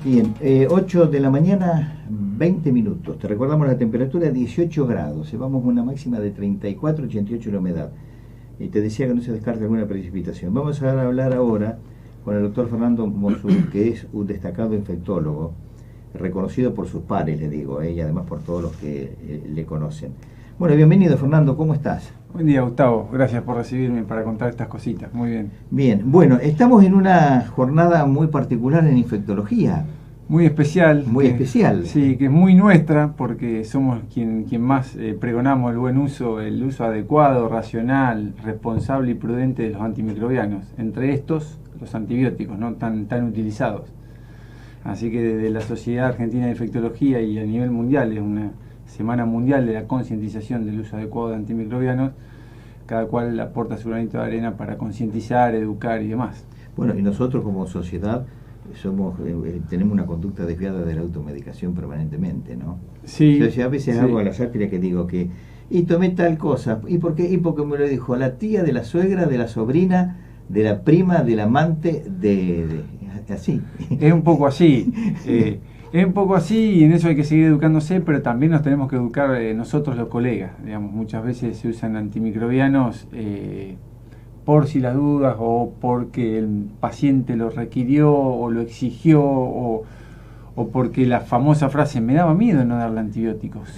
Bien, 8 de la mañana, 20 minutos. Te recordamos la temperatura 18 grados. Llevamos una máxima de 34, 88 la humedad. Y te decía que no se descarta alguna precipitación. Vamos a hablar ahora con el doctor Fernando Mosur, que es un destacado infectólogo, reconocido por sus pares, le digo, y además por todos los que le conocen. Bueno, bienvenido Fernando, ¿cómo estás? Buen día, Gustavo, gracias por recibirme para contar estas cositas, muy bien. Bien, bueno, estamos en una jornada muy particular en infectología. Muy especial. Muy especial. Sí, que es muy nuestra, porque somos quien más pregonamos el buen uso, el uso adecuado, racional, responsable y prudente de los antimicrobianos. Entre estos, los antibióticos, no tan utilizados. Así que desde la Sociedad Argentina de Infectología y a nivel mundial, es una Semana Mundial de la Concientización del Uso Adecuado de Antimicrobianos, cada cual aporta su granito de arena para concientizar, educar y demás. Bueno, y nosotros como sociedad tenemos una conducta desviada de la automedicación permanentemente, ¿no? Sí. Yo a veces hago a la sátira que digo que, y tomé tal cosa, ¿y por qué? Y porque me lo dijo la tía de la suegra, de la sobrina, de la prima, del amante, así. Es un poco así. Es un poco así y en eso hay que seguir educándose, pero también nos tenemos que educar nosotros los colegas. Digamos, muchas veces se usan antimicrobianos por si las dudas o porque el paciente lo requirió o lo exigió o porque la famosa frase me daba miedo no darle antibióticos.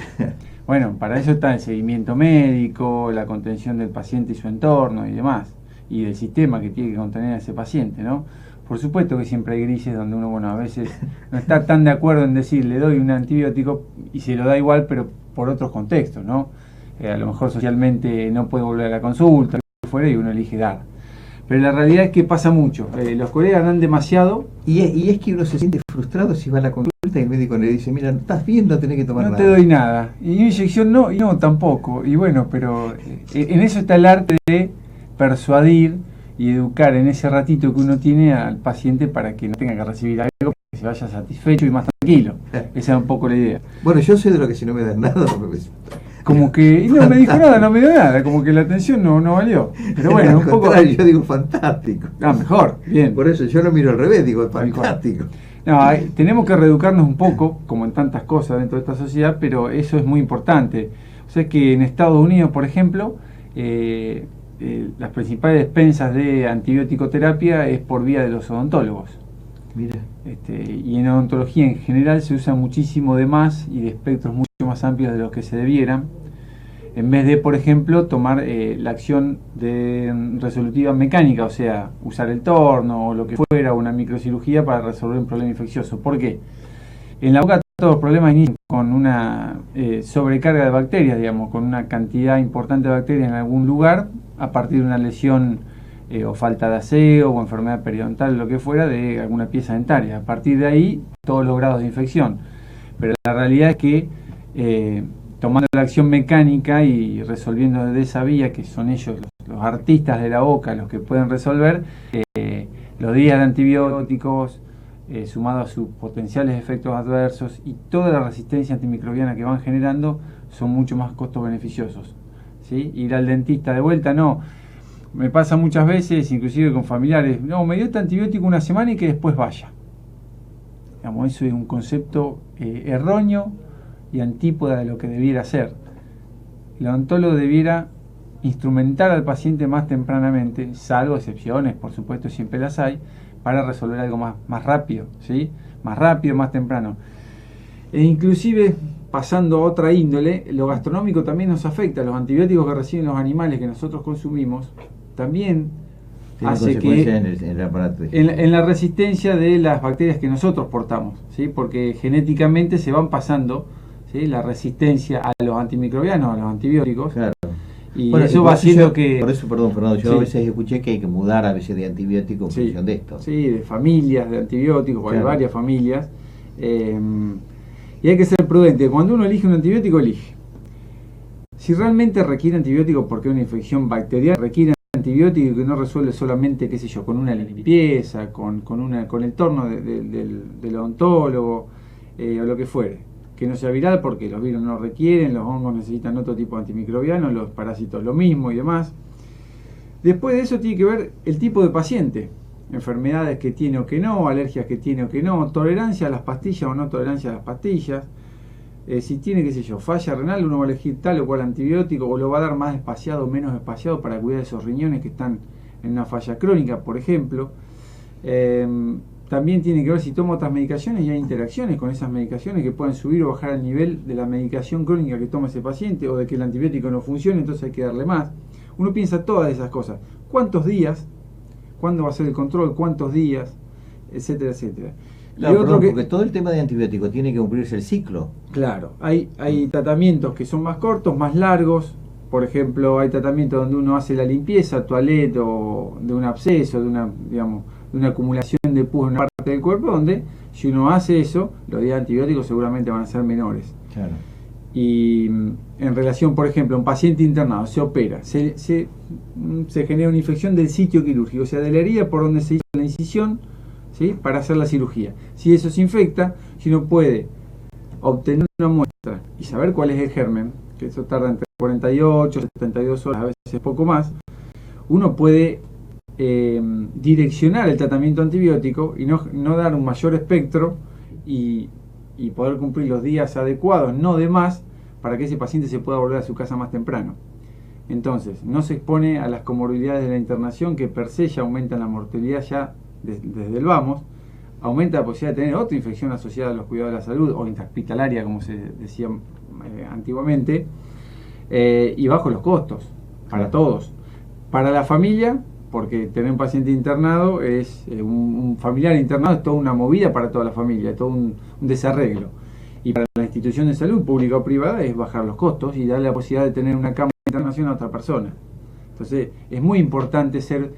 Bueno, para eso está el seguimiento médico, la contención del paciente y su entorno y demás, y del sistema que tiene que contener a ese paciente, ¿no? Por supuesto que siempre hay grises donde uno, bueno, a veces no está tan de acuerdo en decir le doy un antibiótico y se lo da igual, pero por otros contextos, ¿no? A lo mejor socialmente no puede volver a la consulta, fuera, y uno elige dar. Pero la realidad es que pasa mucho. Los colegas dan demasiado. Y es que uno se siente frustrado si va a la consulta y el médico le dice, mira, estás bien, no tenés que tomar nada. No te doy nada. Y una inyección no, y no tampoco. Y bueno, pero en eso está el arte de persuadir y educar en ese ratito que uno tiene al paciente para que no tenga que recibir algo, que se vaya satisfecho y más tranquilo. Esa es un poco la idea. Bueno, yo sé de lo que si no me dan nada, como que y no me dijo nada, no me dio nada, como que la atención no valió. Pero bueno, un poco. Yo digo fantástico. Ah, mejor, bien. Por eso yo no miro al revés, digo fantástico. No, tenemos que reeducarnos un poco, como en tantas cosas dentro de esta sociedad, pero eso es muy importante. O sea que en Estados Unidos, por ejemplo, las principales despensas de antibiótico-terapia es por vía de los odontólogos. Mira. Y en odontología en general se usa muchísimo de más y de espectros mucho más amplios de los que se debieran, en vez de, por ejemplo, tomar la acción resolutiva mecánica, o sea, usar el torno o lo que fuera, una microcirugía para resolver un problema infeccioso. ¿Por qué? En la boca todos los problemas inician con una sobrecarga de bacterias, digamos, con una cantidad importante de bacterias en algún lugar a partir de una lesión o falta de aseo o enfermedad periodontal, lo que fuera, de alguna pieza dentaria. A partir de ahí, todos los grados de infección. Pero la realidad es que tomando la acción mecánica y resolviendo desde esa vía, que son ellos los artistas de la boca los que pueden resolver, los días de antibióticos, sumado a sus potenciales efectos adversos y toda la resistencia antimicrobiana que van generando, son mucho más costo beneficiosos, ¿sí? Ir al dentista de vuelta, no. Me pasa muchas veces, inclusive con familiares, no, me dio este antibiótico una semana y que después vaya. Digamos, eso es un concepto erróneo y antípoda de lo que debiera ser. El odontólogo debiera instrumentar al paciente más tempranamente, salvo excepciones, por supuesto siempre las hay, para resolver algo más rápido, ¿sí? Más rápido, más temprano. E inclusive, pasando a otra índole, lo gastronómico también nos afecta. Los antibióticos que reciben los animales que nosotros consumimos también hace que en la resistencia de las bacterias que nosotros portamos, ¿sí? Porque genéticamente se van pasando, ¿sí? La resistencia a los antimicrobianos, a los antibióticos. Claro. Y bueno, eso va haciendo que... Por eso, perdón, Fernando, yo a veces escuché que hay que mudar a veces de antibiótico en función de esto. Sí, de familias de antibióticos, claro. Hay varias familias. Y hay que ser prudente. Cuando uno elige un antibiótico, elige. Si realmente requiere antibiótico porque es una infección bacteriana, requiere antibiótico que no resuelve solamente, qué sé yo, con una limpieza, con el torno del odontólogo, o lo que fuere. Que no sea viral porque los virus no lo requieren, los hongos necesitan otro tipo de antimicrobiano, los parásitos lo mismo y demás. Después de eso tiene que ver el tipo de paciente. enfermedades que tiene o que no, alergias que tiene o que no, tolerancia a las pastillas o no tolerancia a las pastillas. Si tiene, qué sé yo, falla renal, uno va a elegir tal o cual antibiótico, o lo va a dar más espaciado o menos espaciado para cuidar esos riñones que están en una falla crónica, por ejemplo. También tiene que ver si toma otras medicaciones y hay interacciones con esas medicaciones que pueden subir o bajar el nivel de la medicación crónica que toma ese paciente, o de que el antibiótico no funcione, entonces hay que darle más. Uno piensa todas esas cosas. ¿Cuántos días? ¿Cuándo va a ser el control? ¿Cuántos días? Etcétera, etcétera. Claro, porque todo el tema de antibióticos tiene que cumplirse el ciclo. Claro, hay tratamientos que son más cortos, más largos. Por ejemplo, hay tratamientos donde uno hace la limpieza, toilette, o de un absceso, de una acumulación de pus en una parte del cuerpo, donde si uno hace eso, los días de antibióticos seguramente van a ser menores. Claro. Y en relación, por ejemplo, a un paciente internado, se opera, se genera una infección del sitio quirúrgico, o sea, de la herida por donde se hizo la incisión, ¿sí?, para hacer la cirugía. Si eso se infecta, si uno puede obtener una muestra y saber cuál es el germen, que eso tarda entre 48 y 72 horas, a veces poco más, uno puede direccionar el tratamiento antibiótico y no dar un mayor espectro y poder cumplir los días adecuados, no de más, para que ese paciente se pueda volver a su casa más temprano. Entonces, no se expone a las comorbilidades de la internación, que per se ya aumentan la mortalidad ya desde el vamos, aumenta la posibilidad de tener otra infección asociada a los cuidados de la salud, o intrahospitalaria, como se decía antiguamente, y bajo los costos, para todos. Para la familia, porque tener un paciente internado es un familiar internado, es toda una movida para toda la familia, todo un desarreglo. Y para la institución de salud, pública o privada, es bajar los costos y darle la posibilidad de tener una cama de internación a otra persona. Entonces, es muy importante ser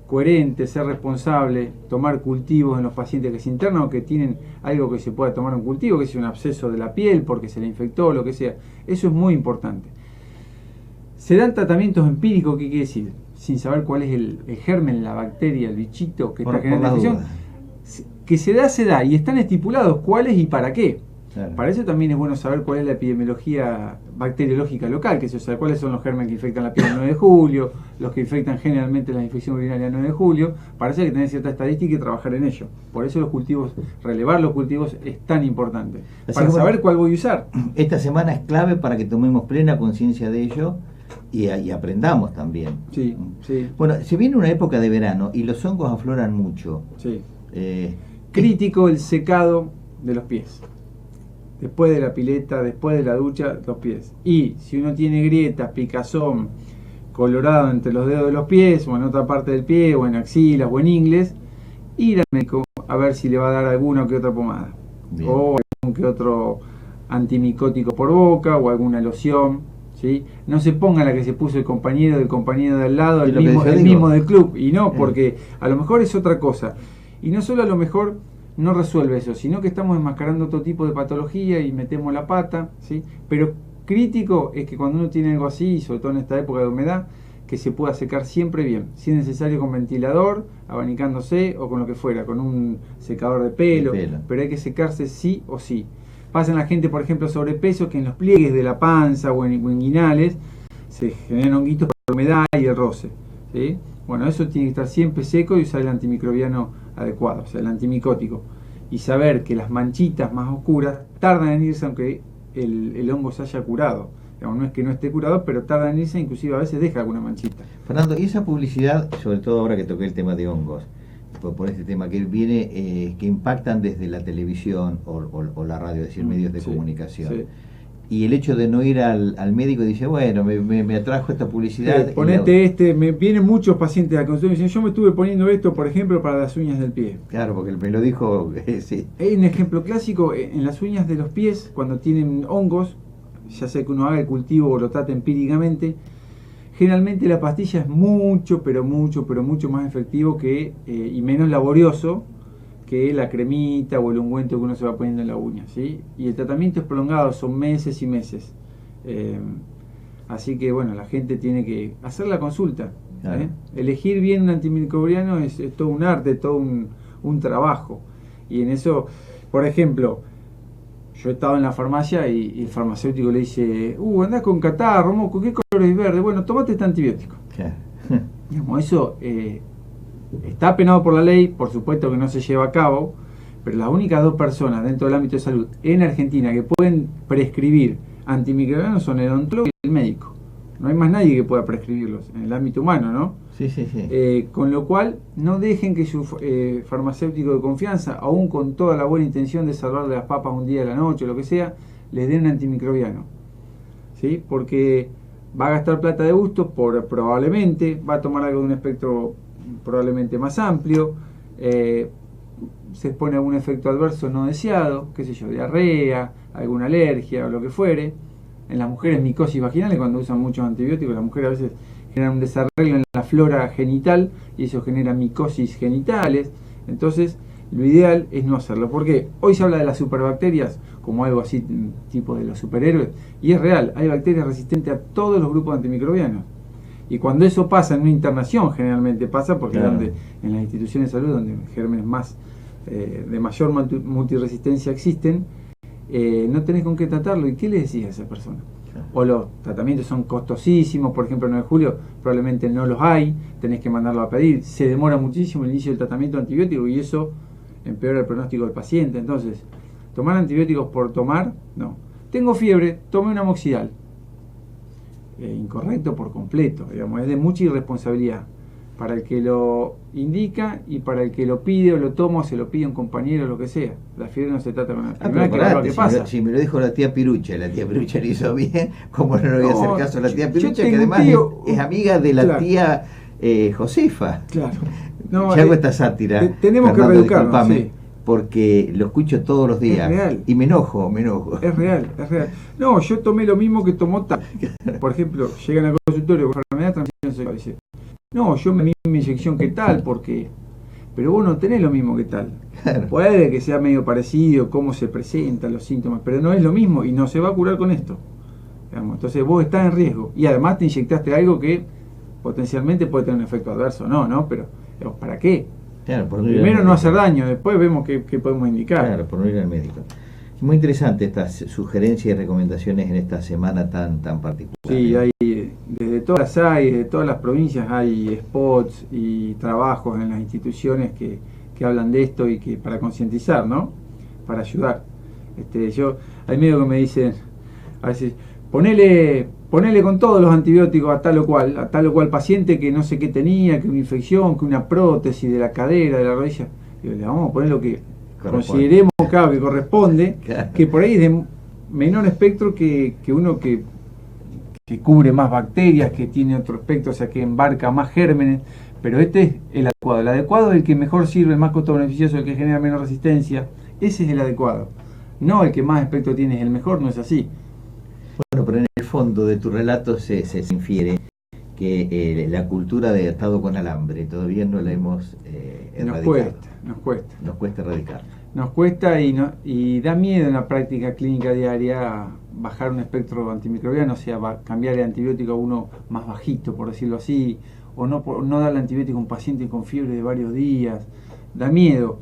coherente, ser responsable, tomar cultivos en los pacientes que se internan o que tienen algo que se pueda tomar un cultivo, que sea un absceso de la piel porque se le infectó, lo que sea. Eso es muy importante. Se dan tratamientos empíricos, ¿qué quiere decir? Sin saber cuál es el germen, la bacteria, el bichito que está generando la infección. Que se da, y están estipulados cuáles y para qué. Claro. Para eso también es bueno saber cuál es la epidemiología bacteriológica local, que es, o sea, cuáles son los gérmenes que infectan la piel el 9 de julio, los que infectan generalmente la infección urinaria el 9 de julio. Para eso hay que tener cierta estadística y trabajar en ello. Por eso los cultivos, relevar los cultivos es tan importante. Así para saber cuál voy a usar. Esta semana es clave para que tomemos plena conciencia de ello y aprendamos también. Sí, sí. Bueno, se viene una época de verano y los hongos afloran mucho. Sí. Crítico el secado de los pies. Después de la pileta, después de la ducha, los pies. Y si uno tiene grietas, picazón, colorado entre los dedos de los pies, o en otra parte del pie, o en axilas, o en ingles, ir al médico a ver si le va a dar alguna que otra pomada. Bien. O algún que otro antimicótico por boca, o alguna loción. ¿Sí? No se ponga la que se puso el compañero de al lado, el mismo del club. Y no, porque a lo mejor es otra cosa. Y no solo a lo mejor no resuelve eso, sino que estamos enmascarando otro tipo de patología y metemos la pata, ¿sí? Pero crítico es que cuando uno tiene algo así, sobre todo en esta época de humedad, que se pueda secar siempre bien, si es necesario con ventilador, abanicándose o con lo que fuera, con un secador de pelo. Pero hay que secarse sí o sí. Pasa en la gente, por ejemplo, sobrepeso, que en los pliegues de la panza o en inguinales se generan honguitos por la humedad y el roce, ¿sí? Bueno, eso tiene que estar siempre seco y usar el antimicrobiano adecuado, o sea, el antimicótico. Y saber que las manchitas más oscuras tardan en irse aunque el hongo se haya curado. Digamos, no es que no esté curado, pero tarda en irse, inclusive a veces deja alguna manchita. Fernando, y esa publicidad, sobre todo ahora que toqué el tema de hongos, por este tema que viene, que impactan desde la televisión o la radio, es decir, medios de comunicación. Sí. Y el hecho de no ir al médico y dice, bueno, me atrajo esta publicidad. Ponete me vienen muchos pacientes a consulta y dicen, yo me estuve poniendo esto, por ejemplo, para las uñas del pie. Claro, porque me lo dijo, sí. Hay un ejemplo clásico, en las uñas de los pies, cuando tienen hongos, ya sea que uno haga el cultivo o lo trate empíricamente, generalmente la pastilla es mucho más efectivo y menos laborioso que la cremita o el ungüento que uno se va poniendo en la uña, ¿sí? Y el tratamiento es prolongado, son meses y meses. Así que bueno, la gente tiene que hacer la consulta. Claro. Elegir bien un antimicrobiano es todo un arte, todo un trabajo. Y en eso, por ejemplo, yo he estado en la farmacia y el farmacéutico le dice, andás con catarro, moco, ¿qué color es verde? Bueno, tomate este antibiótico. Claro. Digamos, eso está penado por la ley, por supuesto que no se lleva a cabo, pero las únicas 2 personas dentro del ámbito de salud en Argentina que pueden prescribir antimicrobianos son el odontólogo y el médico. No hay más nadie que pueda prescribirlos en el ámbito humano, ¿no? Sí, sí, sí. Con lo cual, no dejen que su farmacéutico de confianza, aún con toda la buena intención de salvarle las papas un día de la noche o lo que sea, les den un antimicrobiano. ¿Sí? Porque va a gastar plata de gusto, probablemente, va a tomar algo de un espectro probablemente más amplio, se expone a algún efecto adverso no deseado, qué sé yo, diarrea, alguna alergia o lo que fuere. En las mujeres, micosis vaginales, cuando usan muchos antibióticos, las mujeres a veces generan un desarreglo en la flora genital y eso genera micosis genitales. Entonces, lo ideal es no hacerlo, porque hoy se habla de las superbacterias como algo así, tipo de los superhéroes, y es real, hay bacterias resistentes a todos los grupos antimicrobianos. Y cuando eso pasa en una internación, generalmente pasa, porque claro, donde, en las instituciones de salud, donde gérmenes más de mayor multiresistencia existen, no tenés con qué tratarlo. ¿Y qué le decís a esa persona? claro. O los tratamientos son costosísimos, por ejemplo, en el 9 de julio probablemente no los hay, tenés que mandarlo a pedir, se demora muchísimo el inicio del tratamiento antibiótico y eso empeora el pronóstico del paciente. Entonces, tomar antibióticos por tomar, no. Tengo fiebre, tome un amoxidal. Incorrecto por completo, digamos, es de mucha irresponsabilidad para el que lo indica y para el que lo pide o lo toma o se lo pide a un compañero o lo que sea. La fiebre no se trata con la primera que parate, lo que pasa. si me lo dijo la tía Pirucha le hizo bien, ¿cómo no le voy a hacer caso a la tía Pirucha, yo que además es amiga de la claro, tía Josefa? Claro. No, ya hago esta sátira, tenemos Fernando, que reeducarnos, sí, porque lo escucho todos los días es real, y me enojo. Es real. No, yo tomé lo mismo que tomó tal. Por ejemplo, llegan al consultorio con enfermedad de transmisión sexual y dice, no, yo me di mi inyección que tal, porque... Pero vos no tenés lo mismo que tal. Claro. Puede que sea medio parecido, cómo se presentan los síntomas, pero no es lo mismo y no se va a curar con esto. Digamos, entonces vos estás en riesgo y además te inyectaste algo que potencialmente puede tener un efecto adverso. No, pero ¿para qué? Claro, por no primero no hacer daño, después vemos qué podemos indicar. Claro, por no ir al médico. Es muy interesante estas sugerencias y recomendaciones en esta semana tan particular. Sí, hay, desde todas las provincias hay spots y trabajos en las instituciones que hablan de esto y que para concientizar, ¿no? Para ayudar. Hay medio que me dicen, a veces, ponele con todos los antibióticos a tal o cual paciente que no sé qué tenía, que una infección, que una prótesis de la cadera, de la rodilla. Digo, le vamos a poner lo que consideremos que corresponde, claro, que por ahí es de menor espectro que uno que cubre más bacterias, que tiene otro espectro, o sea que embarca más gérmenes, pero este es el adecuado. El adecuado es el que mejor sirve, el más costo beneficioso, el que genera menos resistencia. Ese es el adecuado. No el que más espectro tiene es el mejor, no es así. Bueno, pero en el fondo de tu relato se infiere que la cultura de atado con alambre todavía no la hemos erradicado. Nos cuesta erradicarla. Nos cuesta y da miedo en la práctica clínica diaria bajar un espectro antimicrobiano, o sea, cambiar el antibiótico a uno más bajito, por decirlo así, o no darle antibiótico a un paciente con fiebre de varios días. Da miedo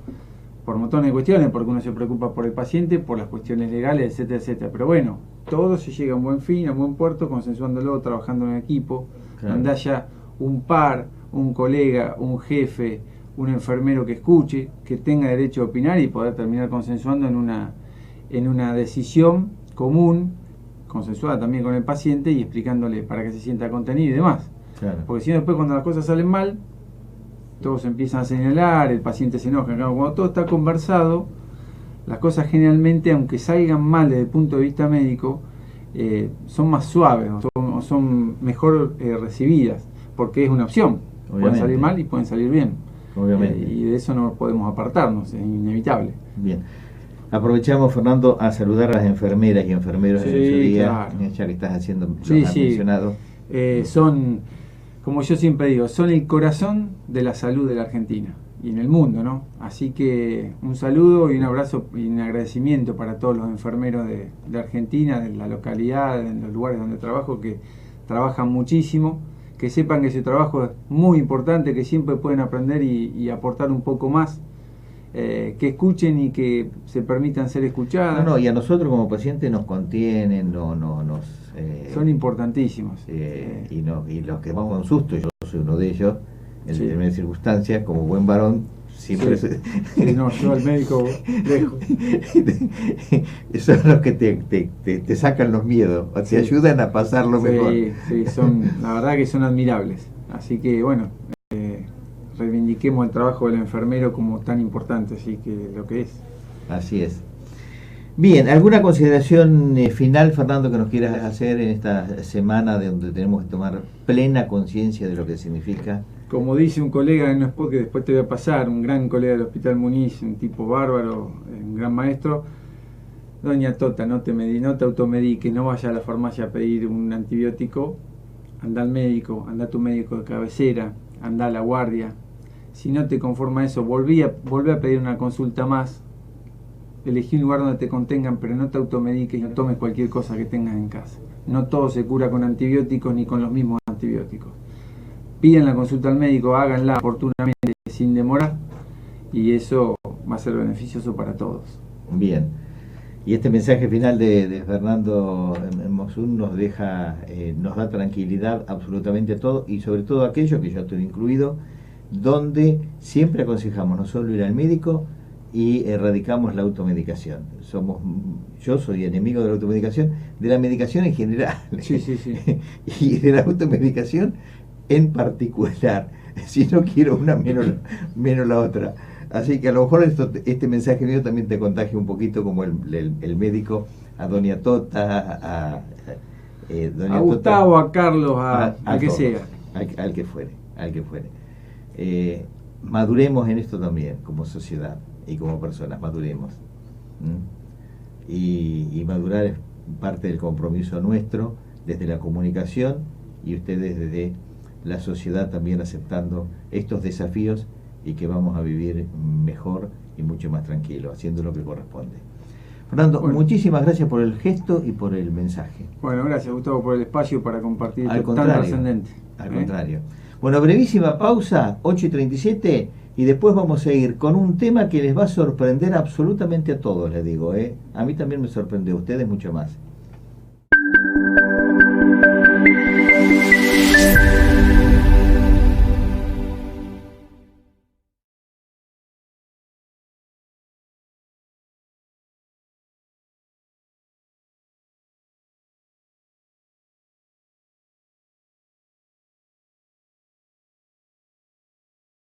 por montones de cuestiones, porque uno se preocupa por el paciente, por las cuestiones legales, etcétera, etcétera. Pero bueno, todo se llega a un buen fin, a un buen puerto, consensuándolo, trabajando en equipo, claro, donde haya un par, un colega, un jefe, un enfermero que escuche, que tenga derecho a opinar y poder terminar consensuando en una decisión común, consensuada también con el paciente y explicándole para que se sienta contenido y demás. Claro. Porque si no, después cuando las cosas salen mal, todos empiezan a señalar, el paciente se enoja. Cuando todo está conversado, las cosas generalmente, aunque salgan mal desde el punto de vista médico, son más suaves o son mejor recibidas, porque es una opción. Obviamente. Pueden salir mal y pueden salir bien. Obviamente. Y de eso no podemos apartarnos, es inevitable. Bien. Aprovechamos, Fernando, a saludar a las enfermeras y enfermeros en su día, claro, ya que estás haciendo, los has mencionado. Son, como yo siempre digo, son el corazón de la salud de la Argentina y en el mundo, ¿no? Así que un saludo y un abrazo y un agradecimiento para todos los enfermeros de Argentina, de la localidad, en los lugares donde trabajo, que trabajan muchísimo, que sepan que ese trabajo es muy importante, que siempre pueden aprender y aportar un poco más, que escuchen y que se permitan ser escuchadas. Y a nosotros como pacientes nos contienen, son importantísimos. Y los que vamos con susto, yo soy uno de ellos, en Sí. determinadas circunstancias, como buen varón, siempre Sí. Sí, no, yo al médico lejos. son los que te sacan los miedos, o te Sí. ayudan a pasarlo mejor. Sí, la verdad que son admirables. Así que bueno, reivindiquemos el trabajo del enfermero como tan importante, así que lo que es. Así es. Bien, ¿alguna consideración final, Fernando, que nos quieras hacer en esta semana de donde tenemos que tomar plena conciencia de lo que significa? Como dice un colega en un spot que después te voy a pasar, un gran colega del Hospital Muniz, un tipo bárbaro, un gran maestro: doña Tota, no te automediques, no vaya a la farmacia a pedir un antibiótico, anda al médico, anda a tu médico de cabecera, anda a la guardia. Si no te conforma eso, volvé a pedir una consulta más, elegí un lugar donde te contengan, pero no te automediques y no tomes cualquier cosa que tengas en casa. No todo se cura con antibióticos ni con los mismos antibióticos. Piden la consulta al médico, háganla oportunamente, sin demorar, y eso va a ser beneficioso para todos. Bien. Y este mensaje final de Fernando Mosun nos deja, nos da tranquilidad absolutamente a todos, y sobre todo a aquellos, que yo estoy incluido, donde siempre aconsejamos no solo ir al médico y erradicamos la automedicación. Yo soy enemigo de la automedicación, de la medicación en general, Sí. y de la automedicación en particular. Si no quiero una, menos la otra. Así que a lo mejor este mensaje mío también te contagia un poquito, como el médico a doña Tota, A Gustavo, a Carlos, al que todos, sea. al que fuere. Maduremos en esto también, como sociedad y como personas, maduremos. Y madurar es parte del compromiso nuestro desde la comunicación, y ustedes desde la sociedad también aceptando estos desafíos, y que vamos a vivir mejor y mucho más tranquilo, haciendo lo que corresponde. Fernando, Bueno, muchísimas gracias por el gesto y por el mensaje. Bueno, gracias Gustavo por el espacio para compartir Al esto tan contrario, trascendente. al contrario. Bueno, brevísima pausa, 8:37, y después vamos a ir con un tema que les va a sorprender absolutamente a todos, les digo, ¿eh? A mí también me sorprendió, a ustedes mucho más.